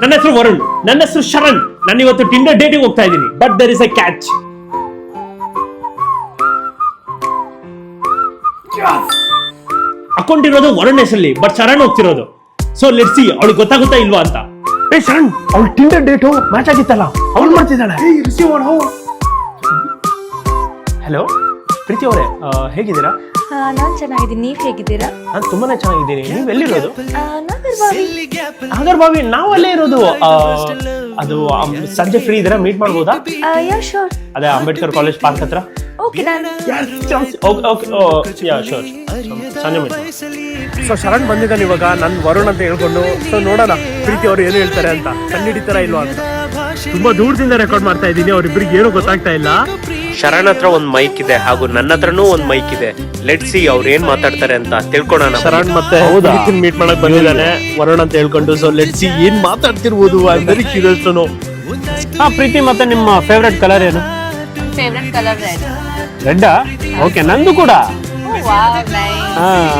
ನನ್ನ ಹೆಸರು ವರುಣ್, ನನ್ನ ಹೆಸರು ಶರಣ್. ನಾನು ಇವತ್ತು ಟಿಂಡರ್ ಡೇಟಿಗೆ ಹೋಗ್ತಾ ಇದ್ದೀನಿ. But there is a catch. Account ಇರೋದು ವರುಣ್ ಹೆಸರಲ್ಲಿ, ಬಟ್ ಶರಣ್ ಹೋಗ್ತಿರೋದು. ಸೊ ಲೆಟ್ಸ್ ಸಿ ಅವಳಿಗೆ ಗೊತ್ತಾಗುತ್ತಾ ಇಲ್ವಾ ಅಂತ. ಏ ಶರಣ್, ಅವಳು ಟಿಂಡರ್ ಡೇಟು ಮ್ಯಾಚ್ ಆಗಿತ್ತಲ್ಲ, ಅವಳು ಮಾಡ್ತಿದ್ದಾಳೆ. ಹಲೋ ಪ್ರೀತಿ ಅವರೇ, ಹೇಗಿದ್ದೀರಾ? ನಾನ್ ಚೆನ್ನಾಗಿದ್ದೀನಿ, ನೀವ್ ಹೇಗಿದ್ದೀರಾ? ನಾನು ತುಂಬಾನೇ ಚೆನ್ನಾಗಿದ್ದೀನಿ. ನೀವು ಎಲ್ಲಿರೋದು? ನಾಗರ್ ಬಾವಿ. ನಾವು ಅಲ್ಲೇ ಇರೋದು. ಅದು ಸಂಜೆ ಫ್ರೀ ಇದ್ದೀರಾ? ಮೀಟ್ ಮಾಡ್ಬೋದಾ? Yeah sure. ಅದೇ ಅಂಬೇಡ್ಕರ್ ಕಾಲೇಜ್ ಪಾರ್ಕ್ ಹತ್ರ. ಓಕೆ ನಾನು ಸಂಜೆ ಮೀಟ್. ಸೊ ಶರಣ್ ಬಂದಿದ್ದಾನೆ ಇವಾಗ, ನಾನು ವರುಣ್ ಅಂತ ಹೇಳ್ಕೊಂಡು. ಸೊ ನೋಡೋಣ ಪ್ರೀತಿ ಅವ್ರು ಏನು ಹೇಳ್ತಾರೆ ಅಂತ, ಕಂಡಿಡಿತಾರ ಇಲ್ವಾ ಅಂತ. ತುಂಬಾ ದೂರದಿಂದ ರೆಕಾರ್ಡ್ ಮಾಡ್ತಾ ಇದ್ದೀನಿ, ಅವ್ರಿಬ್ರಿಗೆ ಏನು ಗೊತ್ತಾಗ್ತಾ ಇಲ್ಲ. ಶರಣ್ ಹತ್ರ ಒಂದ್ ಮೈಕ್ ಇದೆ, ಹಾಗೂ ನನ್ನ ಹತ್ರನೂ ಒಂದ್ ಮೈಕ್ ಇದೆ. ಲೆಟ್ ಸಿ ಅವ್ರು ಏನ್ ಮಾತಾಡ್ತಾರೆ ಅಂತ ತಿಳ್ಕೊಳ್ಳೋಣ. ಶರಣ್ ಮತ್ತೆ ಮೀಟ್ ಮಾಡಕ್ ಬಂದಿದ್ದಾನೆ ವರುಣ್ ಅಂತ ಹೇಳ್ಕೊಂಡು. ಸೊ ಲೆಟ್ ಸಿ ಏನ್ ಮಾತಾಡ್ತಿರ್ಬೋದು. I very curious to know. Preethi, ಮತ್ತೆ ನಿಮ್ಮ ಫೇವರೇಟ್ ಕಲರ್ ಏನು? Favourite colour red. Red? Okay, ನಂದು ಕೂಡ.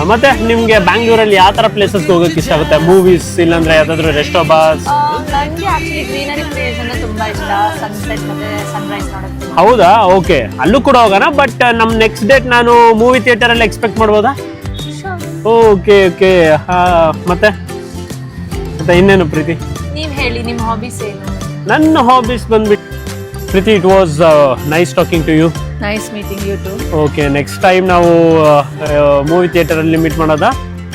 ಮತ್ತೆ ನಿಮ್ಗೆ ಬ್ಯಾಂಗ್ಳೂರಲ್ಲಿ ಯಾವ ತರ ಪ್ಲೇಸಸ್ ಹೋಗಕ್ ಇಷ್ಟ ಆಗುತ್ತೆ? ಮೂವೀಸ್, ಇಲ್ಲಾಂದ್ರೆ ಯಾವ್ದಾದ್ರು ರೆಸ್ಟೋ ಬಾರ್ಸ್? ನನಗೆ ಆಕ್ಚುಲಿ ಗ್ರೀನರಿ ಪ್ಲೇಸ್ ಅಂದ್ರೆ ತುಂಬಾ ಇಷ್ಟ. ಸನ್ಸೆಟ್ ಮತ್ತೆ ಸನ್ರೈಸ್ ನೋಡೋದು. ಹೌದಾ? ಓಕೆ, ಅಲ್ಲೂ ಕೂಡ ಹೋಗೋಣ. ಬಟ್ ನಮ್ ನೆಕ್ಸ್ಟ್ ಡೇಟ್ ನಾನು ಮೂವಿ ಥಿಯೇಟರ್ ಅಲ್ಲಿ ಎಕ್ಸ್ಪೆಕ್ಟ್ ಮಾಡ್ಬೋದಾ? Okay okay. ಮತ್ತೆ ಮತ್ತೆ ಇನ್ನೇನು ಪ್ರೀತಿ? ನೀವ್ ಹೇಳಿ, ನಿಮ್ ಹಾಬೀಸ್ ಏನು? ನನ್ನ ಹಾಬೀಸ್ ಬಂದ್ಬಿಟ್ಟು Preethi, it was nice talking to you. Nice meeting you too. Okay, next time ನಾವು ಮೂವಿ ಥಿಯೇಟರ್ ಅಲ್ಲಿ ಮೀಟ್ ಮಾಡೋದಾ?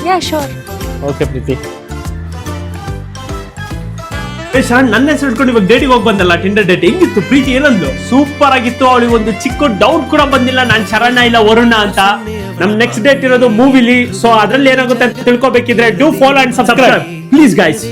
Yeah sure. Okay Preethi. Sharan, ನನ್ನ ಹೆಸರು ಇಟ್ಕೊಂಡು ಇವಾಗ ಡೇಟಿಗೆ ಹೋಗಿ ಬಂದಲ್ಲ, ಟಿಂಡರ್ ಡೇಟ್. ಹೆಂಗಿತ್ತು ಪ್ರೀತಿ? ಏನಂದ್ಲು? ಸೂಪರ್ ಆಗಿತ್ತು. ಅವಳಿಗೆ ಒಂದು ಚಿಕ್ಕ ಡೌಟ್ ಕೂಡ ಬಂದಿಲ್ಲ ನಾನು ಶರಣ ಇಲ್ಲ ವರುಣ ಅಂತ. ನಮ್ ನೆಕ್ಸ್ಟ್ ಡೇಟ್ ಇರೋದು ಮೂವಿಲಿ. ಸೊ ಅದ್ರಲ್ಲಿ ಏನಾಗುತ್ತೆ ಅಂತ ತಿಳ್ಕೊಬೇಕಿದ್ರೆ do follow and subscribe please guys.